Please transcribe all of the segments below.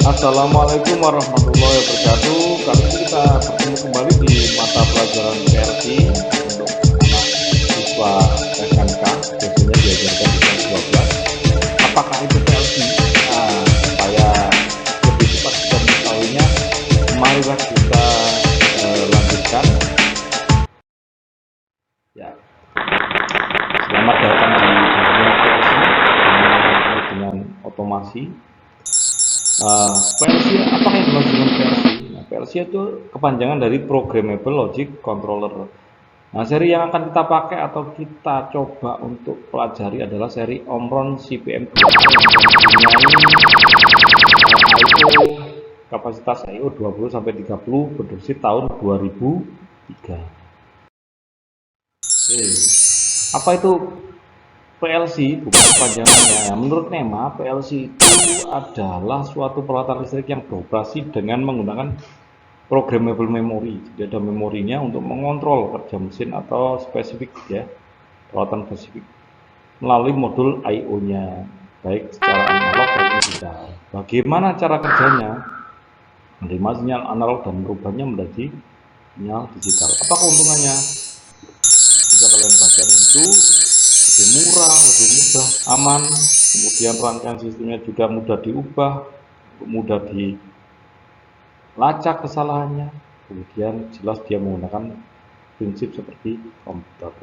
Assalamualaikum warahmatullahi wabarakatuh. Kali ini kita bertemu kembali di mata pelajaran PLC untuk anak siswa SMK, biasanya diajarkan di kelas 12. Apakah itu PLC? Nah, supaya lebih cepat kita mengetahuinya, marilah kita lanjutkan. Ya, selamat datang di dunia PLC dengan otomasi. PLC, apa yang dimaksud dengan PLC? Nah, PLC itu kepanjangan dari Programmable Logic Controller. Nah, seri yang akan kita pakai atau kita coba untuk pelajari adalah seri Omron CPM2 yang mempunyai I/O kapasitas I/O 20 sampai 30 produksi tahun 2003. Oke. Apa itu PLC? Bukan kepanjangannya. Menurut NEMA, PLC itu adalah suatu peralatan listrik yang beroperasi dengan menggunakan programmable memory. Jadi ada memorinya untuk mengontrol kerja mesin atau spesifik ya, peralatan spesifik melalui modul I/O-nya, baik secara analog dan digital. Bagaimana cara kerjanya? Menerima sinyal analog dan merubahnya menjadi sinyal digital. Apa keuntungannya? Jika kalian baca di situ, lebih murah, lebih mudah, aman, kemudian rangkaian sistemnya juga mudah diubah, mudah dilacak kesalahannya, kemudian jelas dia menggunakan prinsip seperti komputer.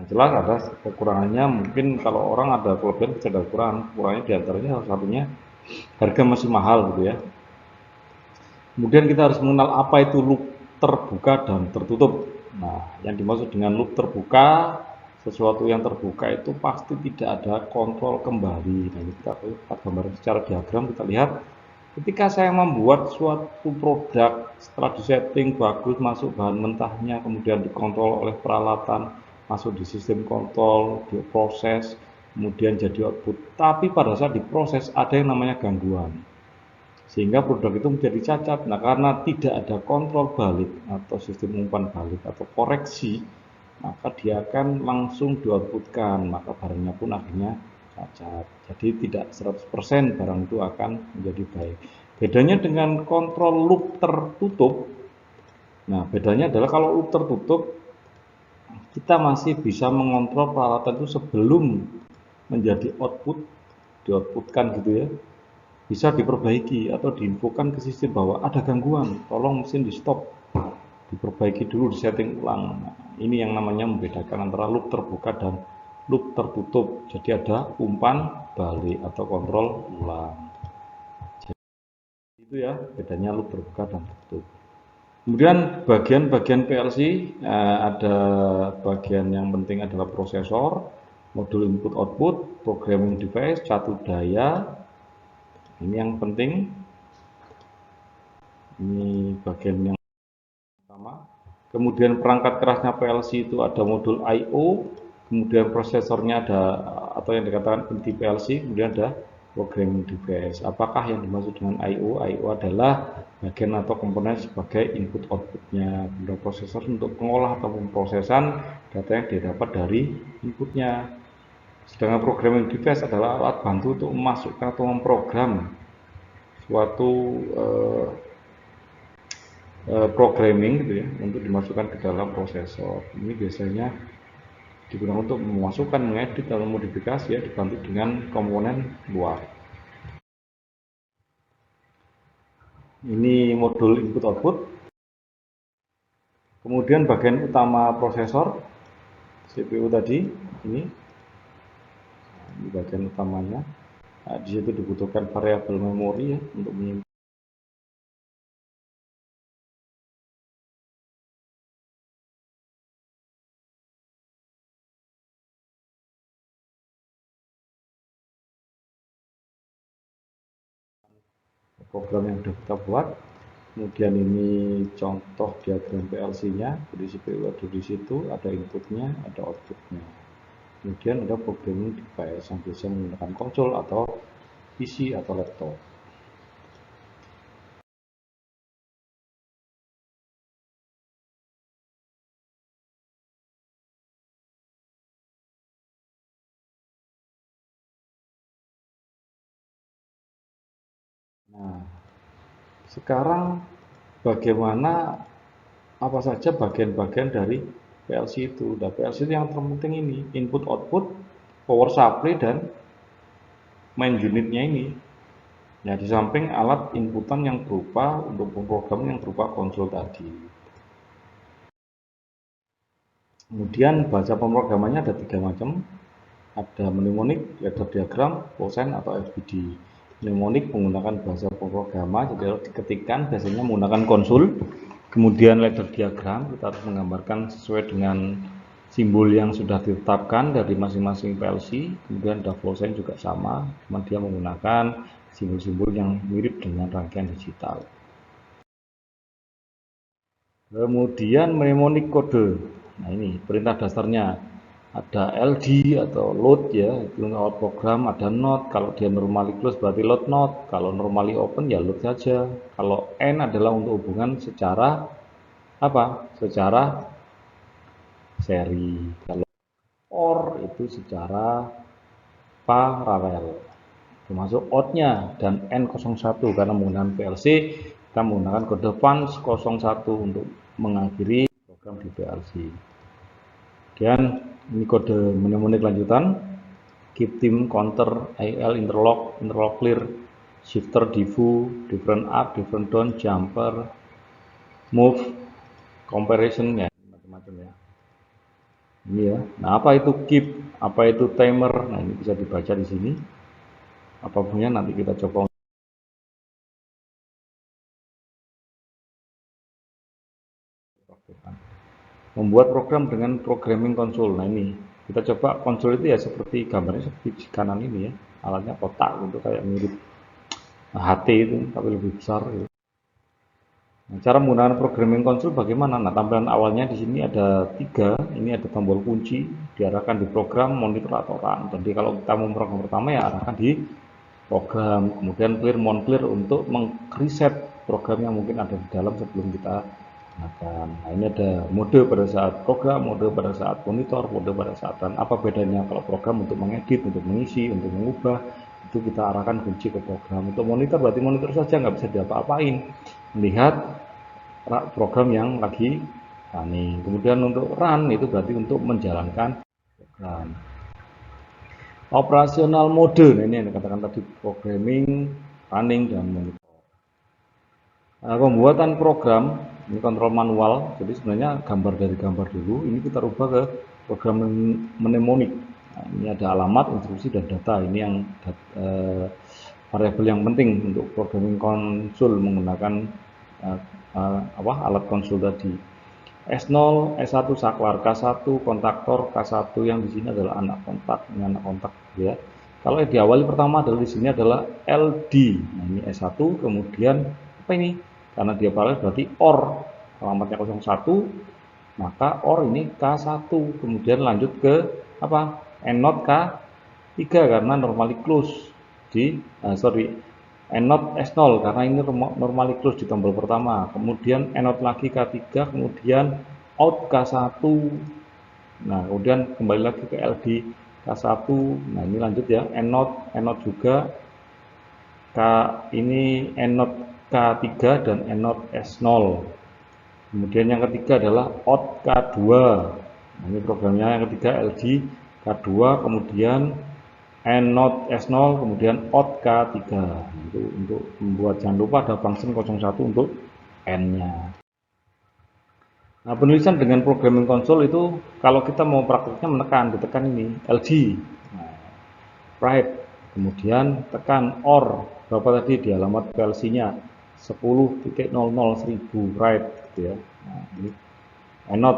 Yang jelas ada kekurangannya, mungkin kalau orang ada kelebihan bisa ada kekurangannya diantaranya salah satunya harga masih mahal gitu ya. Kemudian kita harus mengenal apa itu loop terbuka dan tertutup. Nah, yang dimaksud dengan loop terbuka, sesuatu yang terbuka itu pasti tidak ada kontrol kembali. Nah, ini kita gambarkan secara diagram, kita lihat ketika saya membuat suatu produk setelah disetting bagus, masuk bahan mentahnya, kemudian dikontrol oleh peralatan, masuk di sistem kontrol, diproses, kemudian jadi output. Tapi pada saat diproses ada yang namanya gangguan, sehingga produk itu menjadi cacat. Nah, karena tidak ada kontrol balik atau sistem umpan balik atau koreksi, maka dia akan langsung dioutputkan, maka barangnya pun akhirnya cacat. Jadi tidak 100% barang itu akan menjadi baik. Bedanya dengan kontrol loop tertutup, nah bedanya adalah kalau loop tertutup, kita masih bisa mengontrol peralatan itu sebelum menjadi output, dioutputkan gitu ya, bisa diperbaiki atau diinfokan ke sistem bahwa ada gangguan, tolong mesin di stop, diperbaiki dulu, disetting ulang. Nah, ini yang namanya membedakan antara loop terbuka dan loop tertutup. Jadi ada umpan balik atau kontrol ulang. Jadi, itu ya bedanya loop terbuka dan tertutup. Kemudian bagian-bagian PLC ada bagian yang penting adalah prosesor, modul input output, programming device, catu daya. Ini yang penting. Ini bagian yang pertama. Kemudian perangkat kerasnya PLC itu ada modul I/O, kemudian prosesornya ada atau yang dikatakan inti PLC, kemudian ada programming device. Apakah yang dimaksud dengan I/O? I/O adalah bagian atau komponen sebagai input outputnya, kemudian prosesor untuk pengolah atau pemrosesan data yang didapat dari inputnya. Sedangkan programming device adalah alat bantu untuk memasukkan atau memprogram suatu programming gitu ya, untuk dimasukkan ke dalam prosesor. Ini biasanya digunakan untuk memasukkan, mengedit atau modifikasi ya, dibantu dengan komponen luar. Ini modul input output. Kemudian bagian utama prosesor CPU tadi ini bagian utamanya. Nah, di situ dibutuhkan variabel memori ya untuk menyimpan program yang sudah kita buat. Kemudian ini contoh diagram PLC-nya, jadi CPU ada di situ, ada inputnya, ada outputnya. Kemudian ada programming device yang bisa menggunakan konsol atau PC atau laptop. Nah, sekarang bagaimana apa saja bagian-bagian dari PLC itu. Nah, PLC itu yang terpenting ini, input output, power supply, dan main unitnya ini. Ya, di samping alat inputan yang berupa untuk pemrograman yang berupa konsol tadi. Kemudian bahasa pemrogramannya ada 3 macam. Ada mnemonik, ladder diagram, Posen atau FPD. Mnemonik menggunakan bahasa pemrograman, jadi kalau diketikkan biasanya menggunakan konsul. Kemudian ladder diagram, kita harus menggambarkan sesuai dengan simbol yang sudah ditetapkan dari masing-masing PLC. Kemudian ada Posen juga sama, cuma dia menggunakan simbol-simbol yang mirip dengan rangkaian digital. Kemudian mnemonik kode. Nah, ini perintah dasarnya. Ada LD atau load ya, itu awal program, ada not. Kalau dia normally close berarti load not. Kalau normally open ya load saja. Kalau N adalah untuk hubungan secara apa? Secara seri. Kalau OR itu secara paralel. Termasuk out-nya dan N01 karena menggunakan PLC kita menggunakan kode punch 01 untuk mengakhiri program di PLC. Kemudian ini kode mnemonik lanjutan, keep tim, counter, IL, interlock clear, shifter, defu, different up, different down, jumper, move, comparison, ya macam-macam ya. Ini ya. Nah, apa itu keep, apa itu timer? Nah, ini bisa dibaca di sini. Apapun nanti kita coba membuat program dengan programming konsol. Nah, ini kita coba konsol itu ya seperti gambarnya seperti di kanan ini ya, alatnya kotak gitu kayak mirip HT itu tapi lebih besar gitu. Nah, cara menggunakan programming konsol bagaimana? Nah, tampilan awalnya di sini ada 3. Ini ada tombol kunci, diarahkan di program, monitor atau run. Jadi kalau kita mau program pertama ya arahkan di program, kemudian clear, mon clear untuk mengreset program yang mungkin ada di dalam sebelum kita gunakan. Nah, ini ada mode pada saat program, mode pada saat monitor, mode pada saat run. Apa bedanya? Kalau program untuk mengedit, untuk mengisi, untuk mengubah, itu kita arahkan kunci ke program. Untuk monitor berarti monitor saja, nggak bisa diapa-apain, melihat program yang lagi running. Kemudian untuk run itu berarti untuk menjalankan program. Operasional mode, nah ini yang dikatakan tadi programming, running, dan monitor. Nah, pembuatan program ini kontrol manual, jadi sebenarnya gambar dari gambar dulu, ini kita rubah ke program mnemonik. Nah, ini ada alamat, instruksi, dan data. Ini yang variabel yang penting untuk programming konsul menggunakan alat konsul tadi. S0, S1 saklar, K1 kontaktor, K1 yang di sini adalah anak kontak, ini anak kontak ya. Kalau yang diawali pertama adalah di sini adalah LD. Nah, ini S1, kemudian apa ini? Karena dia paralel berarti OR. Alamatnya 01, maka OR ini K1. Kemudian lanjut ke apa? N0 K3 karena normally close di N0 S0 karena ini normally close di tombol pertama. Kemudian N0 lagi K3, kemudian out K1. Nah, kemudian kembali lagi ke LD K1. Nah, ini lanjut ya, N0 juga K ini N0 K3 dan N0 S0. Kemudian yang ketiga adalah out K2. Nah, ini programnya yang ketiga LD K2, kemudian N0 S0, kemudian out K3. Itu untuk membuat, jangan lupa ada function 01 untuk N-nya. Nah, penulisan dengan programming konsol itu kalau kita mau prakteknya ditekan ini LG. Nah, write, kemudian tekan OR, berapa tadi di alamat PLC-nya 10.00.1000 write gitu ya. Nah, ini N0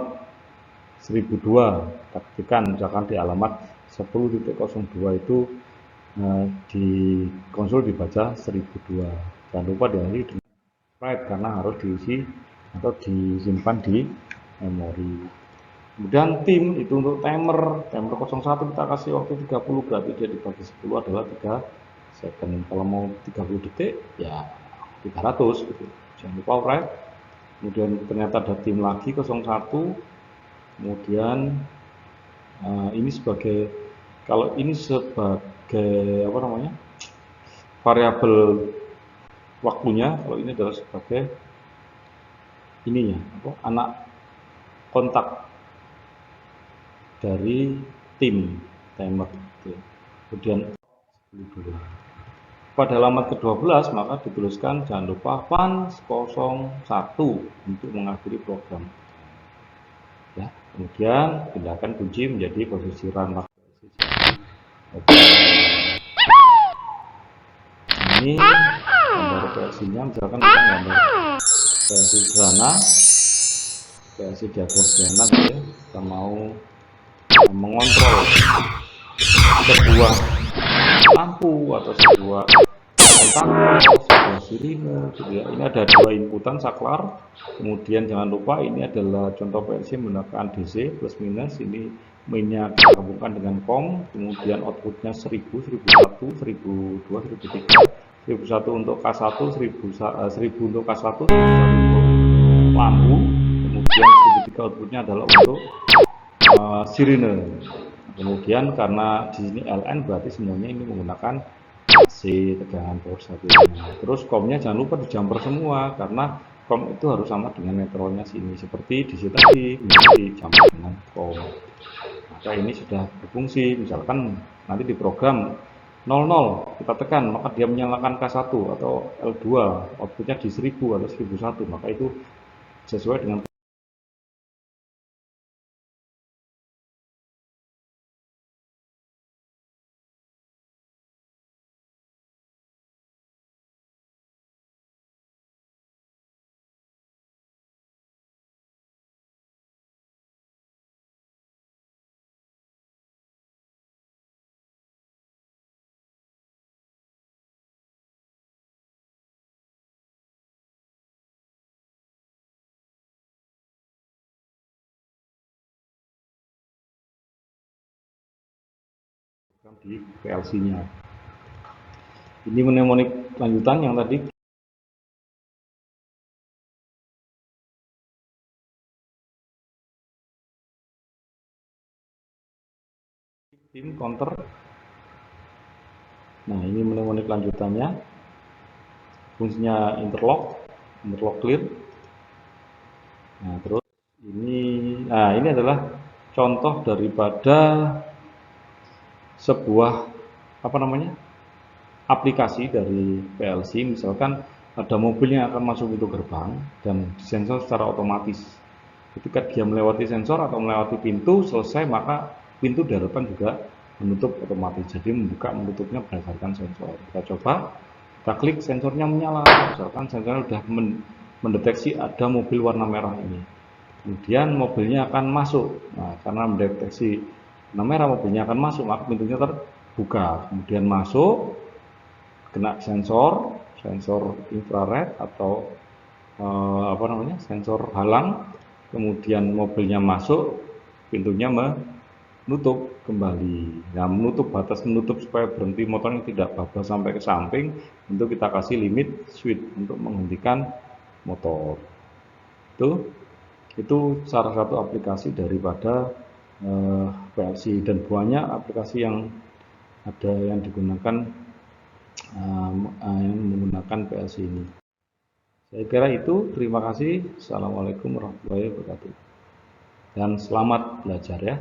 1002 kita ketikkan misalkan di alamat 10.02 itu di konsol dibaca 1002. Jangan lupa diakhiri dengan write karena harus diisi atau disimpan di memori. Kemudian tim itu untuk timer 01 kita kasih waktu 30 berarti dia dibagi 10 adalah 3 second. Kalau mau 30 detik ya 300 gitu. Jangan lupa write. Kemudian ternyata ada tim lagi 01. Kemudian ini sebagai, kalau ini sebagai apa namanya, variabel waktunya. Kalau ini adalah sebagai ininya anak kontak dari tim timer gitu. Kemudian pada halaman ke-12 maka dituliskan jangan lupa fun 01 untuk mengakhiri program. Ya, kemudian pindahkan kunci menjadi posisi run. Ini gambar PLC-nya, misalkan kita gambar PLC sederhana, PLC diagram sederhana gitu ya. Kita mau mengontrol sebuah lampu atau sebuah kontaktor, sebuah sirine gitu ya. Ini ada dua inputan saklar. Kemudian jangan lupa ini adalah contoh PLC menggunakan DC plus minus. Ini mainnya kita gabungkan dengan COM, kemudian outputnya 1000, 1001, 1002, 1003, 1001 untuk K1, 1000 untuk K1, 1001 untuk lampu, kemudian 1003 outputnya adalah untuk sirine. Kemudian karena di sini LN berarti semuanya ini menggunakan AC tegangan power satunya. Terus COM-nya jangan lupa dijumper semua karena COM itu harus sama dengan metronya sini. Seperti di sini tadi dijumper dengan COM. Maka ini sudah berfungsi. Misalkan nanti di program 00 kita tekan, maka dia menyalakan K1 atau L2, outputnya di 1000 atau 1001, maka itu sesuai dengan di PLC-nya. Ini mnemonik lanjutan yang tadi tim counter. Nah, ini mnemonik lanjutannya. Fungsinya interlock clear. Nah, terus ini adalah contoh daripada sebuah aplikasi dari PLC. Misalkan ada mobil yang akan masuk pintu gerbang dan disensor secara otomatis. Ketika dia melewati sensor atau melewati pintu selesai, maka pintu diharapkan juga menutup otomatis. Jadi membuka menutupnya berdasarkan sensor. Kita coba, kita klik sensornya menyala. Misalkan sensornya sudah mendeteksi ada mobil warna merah ini. Kemudian mobilnya akan masuk. Nah, karena mendeteksi warna merah mobilnya akan masuk, maka pintunya terbuka. Kemudian masuk, kena sensor infrared atau sensor halang. Kemudian mobilnya masuk, pintunya menutup kembali. Nah, batas menutup supaya berhenti motornya tidak bablas sampai ke samping, untuk kita kasih limit switch untuk menghentikan motor. Itu salah satu aplikasi daripada PLC, dan banyak aplikasi yang ada yang digunakan yang menggunakan PLC ini. Saya kira itu. Terima kasih. Assalamualaikum warahmatullahi wabarakatuh. Dan selamat belajar ya.